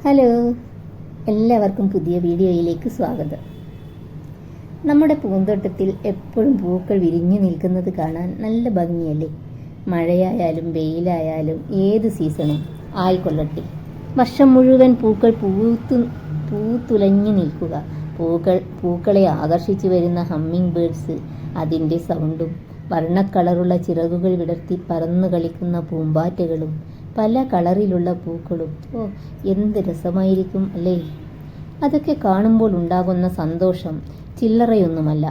Hello, എല്ലാവർക്കും പുതിയ വീഡിയോയിലേക്ക് സ്വാഗതം. നമ്മുടെ പൂന്തോട്ടത്തിൽ എപ്പോഴും പൂക്കൾ വിരിഞ്ഞു നിൽക്കുന്നത് കാണാൻ നല്ല ഭംഗിയല്ലേ? മഴയായാലും വെയിലായാലും ഏത് സീസണും ആയിക്കൊള്ളട്ടെ, വർഷം മുഴുവൻ പൂക്കൾ പൂത്തുലഞ്ഞു നിൽക്കുക. പൂക്കളെ ആകർഷിച്ചു വരുന്ന ഹമ്മിങ് ബേർഡ്സ്, അതിൻ്റെ സൗണ്ടും, വർണ്ണക്കളറുള്ള ചിറകുകൾ വിടർത്തി പറന്നു കളിക്കുന്ന പൂമ്പാറ്റകളും, പല കളറിലുള്ള പൂക്കളും, എന്ത് രസമായിരിക്കും അല്ലേ? അതൊക്കെ കാണുമ്പോൾ ഉണ്ടാകുന്ന സന്തോഷം ചില്ലറയൊന്നുമല്ല.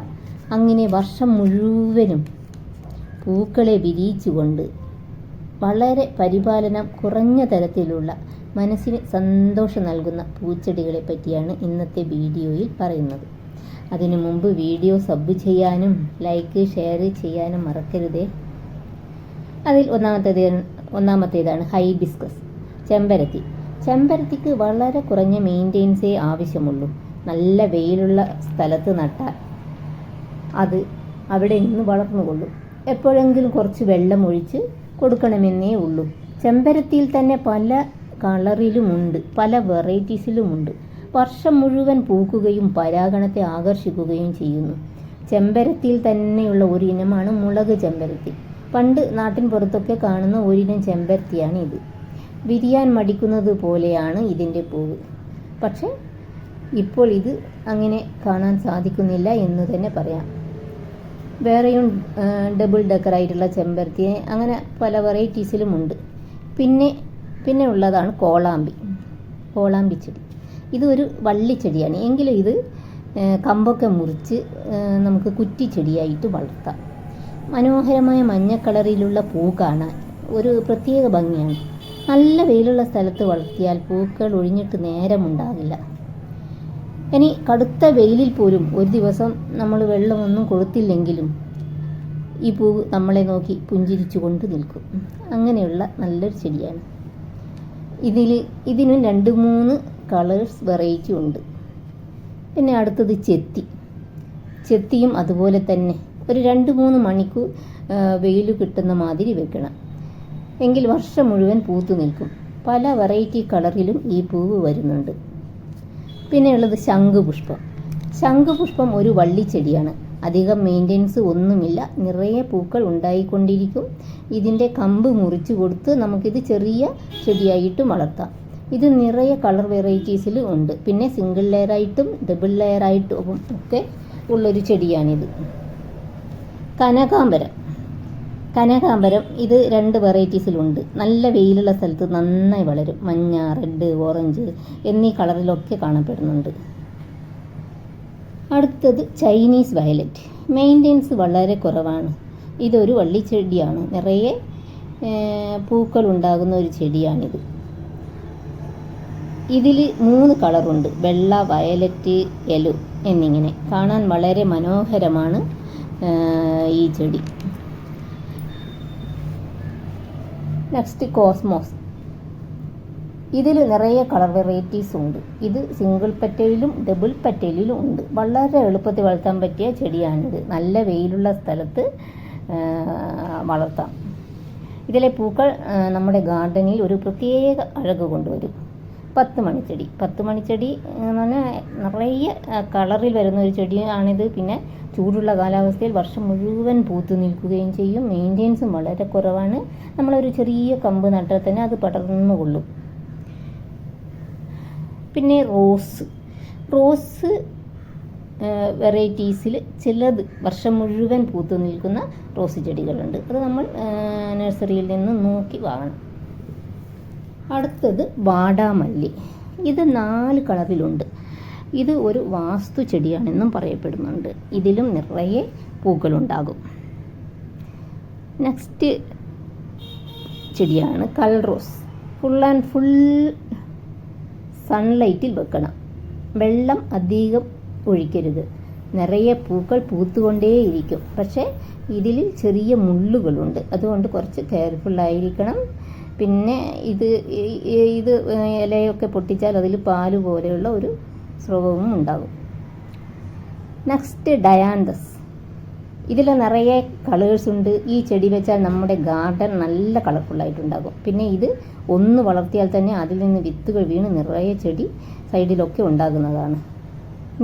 അങ്ങനെ വർഷം മുഴുവനും പൂക്കളെ വിരിയിച്ചുകൊണ്ട് വളരെ പരിപാലനം കുറഞ്ഞ തരത്തിലുള്ള മനസ്സിന് സന്തോഷം നൽകുന്ന പൂച്ചെടികളെ പറ്റിയാണ് ഇന്നത്തെ വീഡിയോയിൽ പറയുന്നത്. അതിനു മുമ്പ് വീഡിയോ സബ് ചെയ്യാനും ലൈക്ക് ഷെയർ ചെയ്യാനും മറക്കരുതേ. അതിൽ ഒന്നാമത്തേതാണ് ഹൈബിസ്കസ്, ചെമ്പരത്തിക്ക് വളരെ കുറഞ്ഞ മെയിൻ്റെനൻസേ ആവശ്യമുള്ളൂ. നല്ല വെയിലുള്ള സ്ഥലത്ത് നട്ടാൽ അത് അവിടെ നിന്ന് വളർന്നുകൊള്ളും. എപ്പോഴെങ്കിലും കുറച്ച് വെള്ളം ഒഴിച്ച് കൊടുക്കണമെന്നേ ഉള്ളൂ. ചെമ്പരത്തിയിൽ തന്നെ പല കളറിലുമുണ്ട്, പല വെറൈറ്റീസിലുമുണ്ട്. വർഷം മുഴുവൻ പൂക്കുകയും പരാഗണത്തെ ആകർഷിക്കുകയും ചെയ്യുന്നു. ചെമ്പരത്തിയിൽ തന്നെയുള്ള ഒരു ഇനമാണ് മുളക് ചെമ്പരത്തി. പണ്ട് നാട്ടിൻ പുറത്തൊക്കെ കാണുന്ന ഒരിനം ചെമ്പരത്തിയാണ് ഇത്. വിരിയാൻ മടിക്കുന്നത് പോലെയാണ് ഇതിൻ്റെ പൂവ്. പക്ഷേ ഇപ്പോൾ ഇത് അങ്ങനെ കാണാൻ സാധിക്കുന്നില്ല എന്ന് തന്നെ പറയാം. വേറെയും ഡബിൾ ഡെക്കറായിട്ടുള്ള ചെമ്പരത്തി, അങ്ങനെ പല വെറൈറ്റീസിലുമുണ്ട്. പിന്നെ ഉള്ളതാണ് കോളാമ്പി ചെടി. ഇത് ഒരു വള്ളിച്ചെടിയാണ്, എങ്കിലും ഇത് കമ്പൊക്കെ മുറിച്ച് നമുക്ക് കുറ്റിച്ചെടിയായിട്ട് വളർത്താം. മനോഹരമായ മഞ്ഞ കളറിലുള്ള പൂ കാണാൻ ഒരു പ്രത്യേക ഭംഗിയാണ്. നല്ല വെയിലുള്ള സ്ഥലത്ത് വളർത്തിയാൽ പൂക്കൾ ഒഴിഞ്ഞിട്ട് നേരമുണ്ടാകില്ല. ഇനി കടുത്ത വെയിലിൽ പോലും ഒരു ദിവസം നമ്മൾ വെള്ളമൊന്നും കൊടുത്തില്ലെങ്കിലും ഈ പൂ നമ്മളെ നോക്കി പുഞ്ചിരിച്ചുകൊണ്ട് നിൽക്കും. അങ്ങനെയുള്ള നല്ലൊരു ചെടിയാണ്. ഇതിനും 2-3 കളേഴ്സ് വെറൈറ്റി ഉണ്ട്. പിന്നെ അടുത്തത് ചെത്തിയും അതുപോലെ തന്നെ ഒരു 2-3 മണിക്കൂർ വെയിൽ കിട്ടുന്ന മാതിരി വെക്കണം, എങ്കിൽ വർഷം മുഴുവൻ പൂത്തു നിൽക്കും. പല വെറൈറ്റി കളറിലും ഈ പൂവ് വരുന്നുണ്ട്. പിന്നെയുള്ളത് ശംഖുപുഷ്പം ഒരു വള്ളിച്ചെടിയാണ്. അധികം മെയിൻ്റെനൻസ് ഒന്നുമില്ല, നിറയെ പൂക്കൾ ഉണ്ടായിക്കൊണ്ടിരിക്കും. ഇതിൻ്റെ കമ്പ് മുറിച്ച് കൊടുത്ത് നമുക്കിത് ചെറിയ ചെടിയായിട്ടും വളർത്താം. ഇത് നിറയെ കളർ വെറൈറ്റീസിൽ ഉണ്ട്. പിന്നെ സിംഗിൾ ലെയറായിട്ടും ഡബിൾ ലെയറായിട്ടും ഒക്കെ ഉള്ളൊരു ചെടിയാണിത്. കനകാംബരം ഇത് 2 വെറൈറ്റീസിലുണ്ട്. നല്ല വെയിലുള്ള സ്ഥലത്ത് നന്നായി വളരും. മഞ്ഞ, റെഡ്, ഓറഞ്ച് എന്നീ കളറിലൊക്കെ കാണപ്പെടുന്നുണ്ട്. അടുത്തത് ചൈനീസ് വയലറ്റ്. മെയിൻ്റെനൻസ് വളരെ കുറവാണ്. ഇതൊരു വള്ളിച്ചെടിയാണ്. നിറയെ പൂക്കൾ ഉണ്ടാകുന്ന ഒരു ചെടിയാണിത്. ഇതിൽ 3 കളറുണ്ട്, വെള്ള, വയലറ്റ്, യെല്ലോ എന്നിങ്ങനെ. കാണാൻ വളരെ മനോഹരമാണ് ഈ ചെടി. Next cosmos. ഇതിൽ നിറയെ കളർ വെറൈറ്റീസ് ഉണ്ട്. ഇത് സിംഗിൾ പെറ്റലിലും ഡബിൾ പെറ്റലിലും ഉണ്ട്. വളരെ എളുപ്പത്തിൽ വളർത്താൻ പറ്റിയ ചെടിയാണിത്. നല്ല വെയിലുള്ള സ്ഥലത്ത് വളർത്താം. ഇതിലെ പൂക്കൾ നമ്മുടെ ഗാർഡനിൽ ഒരു പ്രത്യേക അഴക് കൊണ്ടുവരും. 10 മണിച്ചെടി എന്ന് പറഞ്ഞാൽ നിറയെ കളറിൽ വരുന്ന ഒരു ചെടിയാണിത്. പിന്നെ ചൂടുള്ള കാലാവസ്ഥയിൽ വർഷം മുഴുവൻ പൂത്തു നിൽക്കുകയും ചെയ്യും. മെയിൻ്റെനൻസും വളരെ കുറവാണ്. നമ്മളൊരു ചെറിയ കമ്പ് നട്ടാൽ തന്നെ അത് പടർന്നു കൊള്ളും. പിന്നെ റോസ് വെറൈറ്റീസിൽ ചിലത് വർഷം മുഴുവൻ പൂത്തു നിൽക്കുന്ന റോസ് ചെടികളുണ്ട്. അത് നമ്മൾ നഴ്സറിയിൽ നിന്ന് നോക്കി വാങ്ങണം. അടുത്തത് വാടാമല്ലി. ഇത് 4 കളറിലുണ്ട്. ഇത് ഒരു വാസ്തു ചെടിയാണെന്നും പറയപ്പെടുന്നുണ്ട്. ഇതിലും നിറയെ പൂക്കളുണ്ടാകും. നെക്സ്റ്റ് ചെടിയാണ് കളർ റോസ്. ഫുൾ സൺലൈറ്റിൽ വെക്കണം. വെള്ളം അധികം ഒഴിക്കരുത്. നിറയെ പൂക്കൾ പൂത്തുകൊണ്ടേയിരിക്കും. പക്ഷേ ഇതിൽ ചെറിയ മുള്ളുകളുണ്ട്, അതുകൊണ്ട് കുറച്ച് കെയർഫുള്ളായിരിക്കണം. പിന്നെ ഇത് ഇലയൊക്കെ പൊട്ടിച്ചാൽ അതിൽ പാല് പോലെയുള്ള ഒരു സ്രവവും ഉണ്ടാകും. Next dianthus. ഇതിൽ നിറയെ കളേഴ്സ് ഉണ്ട്. ഈ ചെടി വെച്ചാൽ നമ്മുടെ ഗാർഡൻ നല്ല കളർഫുള്ളായിട്ടുണ്ടാകും. പിന്നെ ഇത് ഒന്ന് വളർത്തിയാൽ തന്നെ അതിൽ നിന്ന് വിത്തുകൾ വീണ് നിറയെ ചെടി സൈഡിലൊക്കെ ഉണ്ടാകുന്നതാണ്.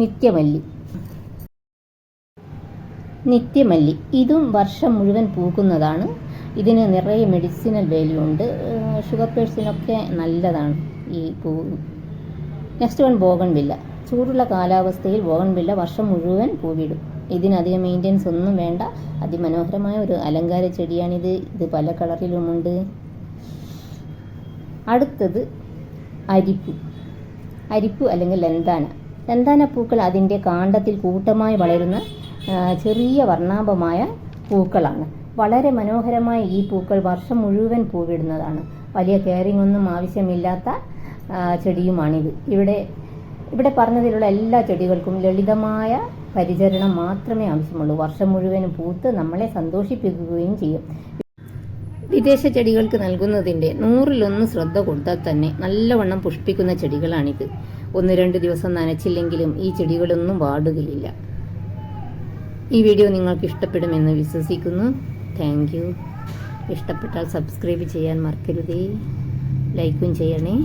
നിത്യമല്ലി ഇതും വർഷം മുഴുവൻ പൂക്കുന്നതാണ്. ഇതിന് നിറയെ മെഡിസിനൽ വാല്യൂ ഉണ്ട്. ഷുഗർ പേഴ്സിനൊക്കെ നല്ലതാണ് ഈ പൂ. Next one bougainvillea. ചൂടുള്ള കാലാവസ്ഥയിൽ ബോഗൺവില്ല വർഷം മുഴുവൻ പൂവിടും. ഇതിനധികം മെയിൻ്റെനൻസ് ഒന്നും വേണ്ട. അതിമനോഹരമായ ഒരു അലങ്കാര ചെടിയാണിത്. ഇത് പല കളറിലുമുണ്ട്. അടുത്തത് അരിപ്പു അല്ലെങ്കിൽ ലന്താന പൂക്കൾ അതിൻ്റെ കാണ്ഡത്തിൽ കൂട്ടമായി വളരുന്ന ചെറിയ വർണ്ണാഭമായ പൂക്കളാണ്. വളരെ മനോഹരമായ ഈ പൂക്കൾ വർഷം മുഴുവൻ പൂവിടുന്നതാണ്. വലിയ കെയറിംഗ് ഒന്നും ആവശ്യമില്ലാത്ത ചെടിയുമാണിത്. ഇവിടെ പറഞ്ഞതിലുള്ള എല്ലാ ചെടികൾക്കും ലളിതമായ പരിചരണം മാത്രമേ ആവശ്യമുള്ളൂ. വർഷം മുഴുവനും പൂത്ത് നമ്മളെ സന്തോഷിപ്പിക്കുകയും ചെയ്യും. വിദേശ ചെടികൾക്ക് നൽകുന്നതിൻ്റെ 100-1 ശ്രദ്ധ കൊടുത്താൽ തന്നെ നല്ലവണ്ണം പുഷ്പിക്കുന്ന ചെടികളാണിത്. 1-2 ദിവസം നനച്ചില്ലെങ്കിലും ഈ ചെടികളൊന്നും വാടുകയില്ല. ഈ വീഡിയോ നിങ്ങൾക്ക് ഇഷ്ടപ്പെടുമെന്ന് വിശ്വസിക്കുന്നു. Thank you. ഇഷ്ടപ്പെട്ടാൽ സബ്സ്ക്രൈബ് ചെയ്യാൻ മറക്കരുതേ. ലൈക്കും ചെയ്യണേ.